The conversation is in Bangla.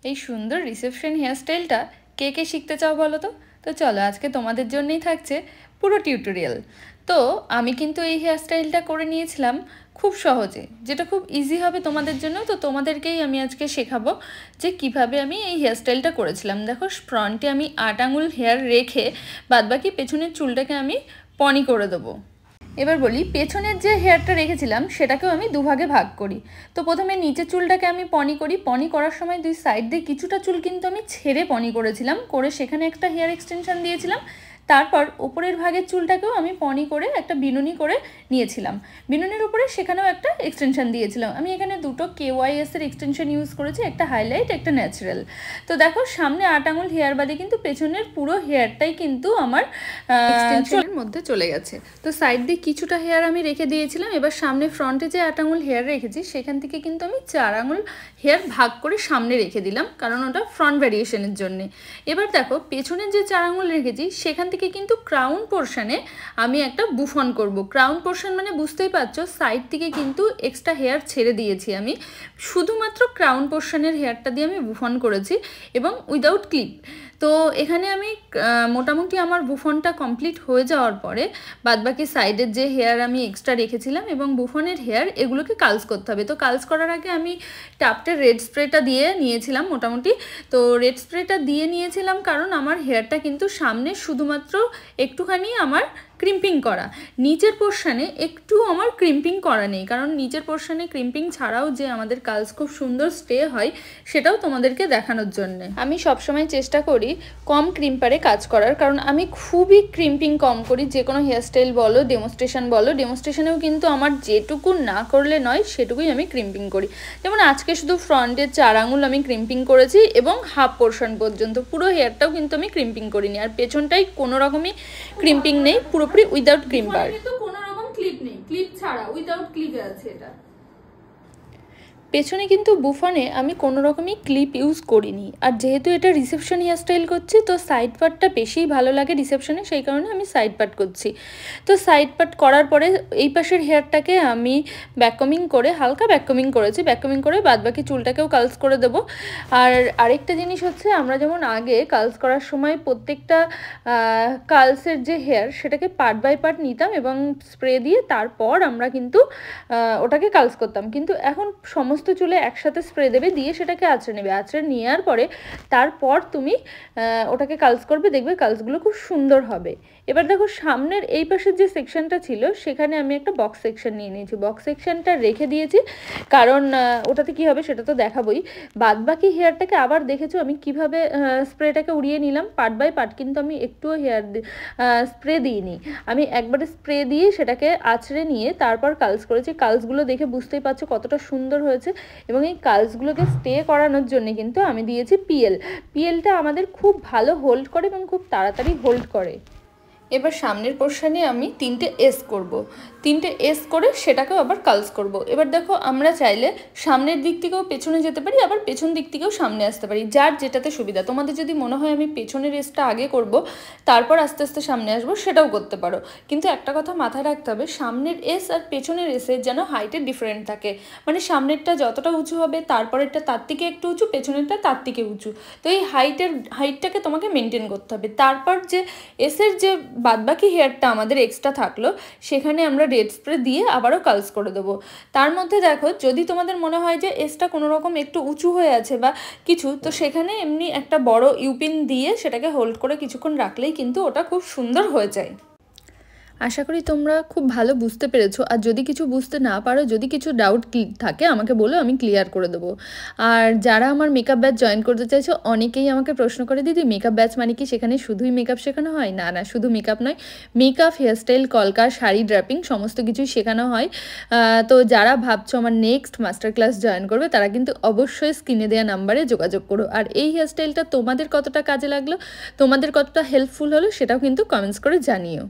এই সুন্দর রিসেপশন হেয়ারস্টাইলটা কে কে শিখতে চাও বলো তো? তো চলো আজকে তোমাদের জন্যই থাকছে পুরো টিউটোরিয়াল। তো আমি কিন্তু এই হেয়ারস্টাইলটা করে নিয়েছিলাম খুব সহজে, যেটা খুব ইজি হবে তোমাদের জন্য। তো তোমাদেরকেই আমি আজকে শেখাবো যে কিভাবে আমি এই হেয়ারস্টাইলটা করেছিলাম। দেখো, ফ্রন্টে আমি 8 আঙুল হেয়ার রেখে বাদবাকি পেছনের চুলটাকে আমি পনি করে দেবো। এবার বলি, পেছনের যে হেয়ারটা রেখেছিলাম সেটাকেও আমি দুভাগে ভাগ করি। তো প্রথমে নিচের চুলটাকে আমি পনি করি। পনি করার সময় দুই সাইড দিয়ে কিছুটা চুল কিন্তু আমি ছেড়ে পনি করেছিলাম, করে সেখানে একটা হেয়ার এক্সটেনশন দিয়েছিলাম। তারপর ওপরের ভাগের চুলটাকেও আমি পনি করে একটা বিনুনি করে নিয়েছিলাম। বিনুনির উপরে সেখানেও একটা এক্সটেনশন দিয়েছিলাম। আমি এখানে দুটো KYS এর এক্সটেনশন ইউজ করেছি, একটা হাইলাইট একটা ন্যাচারাল। তো দেখো, সামনে 8 আঙুল হেয়ার বাদে কিন্তু পেছনের পুরো হেয়ারটাই কিন্তু আমার এক্সটেনশনের মধ্যে চলে গেছে। তো সাইড দিয়ে কিছুটা হেয়ার আমি রেখে দিয়েছিলাম। এবার সামনে ফ্রন্টে যে 8 আঙুল হেয়ার রেখেছি সেখান থেকে কিন্তু আমি 4 আঙুল হেয়ার ভাগ করে সামনে রেখে দিলাম, কারণ ওটা ফ্রন্ট ভ্যারিয়েশনের জন্যে। এবার দেখো, পেছনের যে 4 আঙুল রেখেছি সেখান থেকে কিন্তু ক্রাউন পোর্শনে আমি একটা বুফন করব। ক্রাউন পোর্শন মানে বুঝতেই পারছো, সাইড থেকে কিন্তু এক্সট্রা হেয়ার ছেড়ে দিয়েছি আমি, শুধুমাত্র ক্রাউন পোর্শনের হেয়ারটা দিয়ে আমি বুফন করেছি এবং উইদাউট ক্লিপ। তো এখানে আমি মোটামুটি আমার বুফনটা কমপ্লিট হয়ে যাওয়ার পরে বাদবাকি সাইডের যে হেয়ার আমি এক্সট্রা রেখেছিলাম এবং বুফনের হেয়ার, এগুলোকে কালস করতে হবে। তো কালস করার আগে আমি টাপটের রেড স্প্রেটা দিয়ে নিয়েছিলাম মোটামুটি। তো রেড স্প্রেটা দিয়ে নিয়েছিলাম কারণ আমার হেয়ারটা কিন্তু সামনে শুধুমাত্র একটুখানি আমার ক্রিম্পিং করা, নিচের পোর্শনে একটু আমার ক্রিম্পিং করা নেই, কারণ নিচের পোর্শনে ক্রিম্পিং ছাড়াও যে আমাদের কালস খুব সুন্দর স্টে হয় সেটাও তোমাদেরকে দেখানোর জন্য আমি সবসময় চেষ্টা করি কম ক্রিম্পারে কাজ করার, কারণ আমি খুবই ক্রিম্পিং কম করি। যে কোনো হেয়ারস্টাইল বলো, ডেমনস্ট্রেশন বলো, ডেমনস্ট্রেশনেও কিন্তু আমার যেটুকু না করলে নয় সেটুকুই আমি ক্রিম্পিং করি। যেমন আজকে শুধু ফ্রন্টের 4 আঙুল আমি ক্রিম্পিং করেছি এবং হাফ পোর্শন পর্যন্ত, পুরো হেয়ারটাও কিন্তু আমি ক্রিম্পিং করিনি। আর পেছনটাই কোনো রকমই ক্রিম্পিং নেই, পুরোপুরি উইদাউট ক্রিম্পার। কিন্তু কোনো রকম ক্লিপ নেই, ক্লিপ ছাড়া উইদাউট ক্লিপে আছে এটা। পেছনে কিন্তু বুফনে আমি কোনো রকমই ক্লিপ ইউজ করিনি। আর যেহেতু এটা রিসেপশন হেয়ারস্টাইল করছি, তো সাইড পার্টটা বেশিই ভালো লাগে রিসেপশনে, সেই কারণে আমি সাইড পার্ট করছি। তো সাইড পার্ট করার পরে এই পাশের হেয়ারটাকে আমি ব্যাককমিং করে, হালকা ব্যাককমিং করেছি, ব্যাককমিং করে বাদবাকি চুলটাকেও কালস করে দেবো। আর আরেকটা জিনিস হচ্ছে, আমরা যেমন আগে কালস করার সময় প্রত্যেকটা কালসের যে হেয়ার সেটাকে পার্ট বাই পার্ট নিতাম এবং স্প্রে দিয়ে তারপর আমরা কিন্তু ওটাকে কালস করতাম, কিন্তু এখন সমস্ত চুলে একসাথে স্প্রে দেবে, দিয়ে সেটাকে আঁচড়ে নেবে, আঁচড়ে নেওয়ার পরে তারপর তুমি ওটাকে কালস করবে, দেখবে কালসগুলো খুব সুন্দর হবে। এবার দেখো, সামনের এই পাশের যে সেকশনটা ছিল সেখানে আমি একটা বক্স সেকশন নিয়ে নিয়েছি। বক্স সেকশনটা রেখে দিয়েছি কারণ ওটাতে কি হবে সেটা তো দেখাবোই। বাদবাকি হেয়ারটাকে আবার দেখেছো আমি কিভাবে স্প্রেটাকে উড়িয়ে নিলাম পার্ট বাই পার্ট, কিন্তু আমি একটুও হেয়ার স্প্রে দিইনি, আমি একবারে স্প্রে দিয়ে সেটাকে আঁচড়ে নিয়ে তারপর কালস করেছি। কালসগুলো দেখে বুঝতেই পারছো কতটা সুন্দর হয়েছে। এবং এই কালসগুলোকে স্টে করানোর জন্য কিন্তু আমি দিয়েছি পিএলটা আমাদের খুব ভালো হোল্ড করে এবং খুব তাড়াতাড়ি হোল্ড করে। এবার সামনের পোর্শনে আমি 3টে এস করব, 3টে এস করে সেটাকেও আবার কালস করব। এবার দেখো, আমরা চাইলে সামনের দিক থেকেও পেছনে যেতে পারি, আবার পেছন দিক থেকেও সামনে আসতে পারি, যার যেটাতে সুবিধা। তোমাদের যদি মনে হয় আমি পেছনের এসটা আগে করব তারপর আস্তে আস্তে সামনে আসবো, সেটাও করতে পারো। কিন্তু একটা কথা মাথায় রাখতে হবে, সামনের এস আর পেছনের এসের যেন হাইটের ডিফারেন্ট থাকে। মানে সামনেরটা যতটা উঁচু হবে তারপরেরটা তার থেকে একটু উঁচু, পেছনেরটা তার থেকে উঁচু। তো এই হাইটটাকে তোমাকে মেনটেন করতে হবে। তারপর যে এসের যে বাদবাকি হেয়ারটা আমাদের এক্সট্রা থাকলো সেখানে আমরা রেড স্প্রে দিয়ে আবারও কালস করে দেবো। তার মধ্যে দেখো, যদি তোমাদের মনে হয় যে এসটা কোনো রকম একটু উঁচু হয়ে আছে বা কিছু, তো সেখানে এমনি একটা বড় ইউপিন দিয়ে সেটাকে হোল্ড করে কিছুক্ষণ রাখলেই কিন্তু ওটা খুব সুন্দর হয়ে যায়। আশা করি তোমরা খুব ভালো বুঝতে পেরেছো। আর যদি কিছু বুঝতে না পারো, যদি কিছু ডাউট থাকে আমাকে বলো, আমি ক্লিয়ার করে দেবো। আর যারা আমার মেকআপ ব্যাচ জয়েন করতে চাইছো, অনেকেই আমাকে প্রশ্ন করে, দিদি মেকআপ ব্যাচ মানে কি সেখানে শুধুই মেকআপ শেখানো হয়? না না, শুধু মেকআপ নয়, মেকআপ, হেয়ারস্টাইল, কলকা, শাড়ি, ড্রাপিং সমস্ত কিছুই শেখানো হয়। তো যারা ভাবছো আমার নেক্সট মাস্টার ক্লাস জয়েন করবে, তারা কিন্তু অবশ্যই স্ক্রিনে দেওয়া নাম্বারে যোগাযোগ করো। আর এই হেয়ারস্টাইলটা তোমাদের কতটা কাজে লাগলো, তোমাদের কতটা হেল্পফুল হলো, সেটাও কিন্তু কমেন্টস করে জানিও।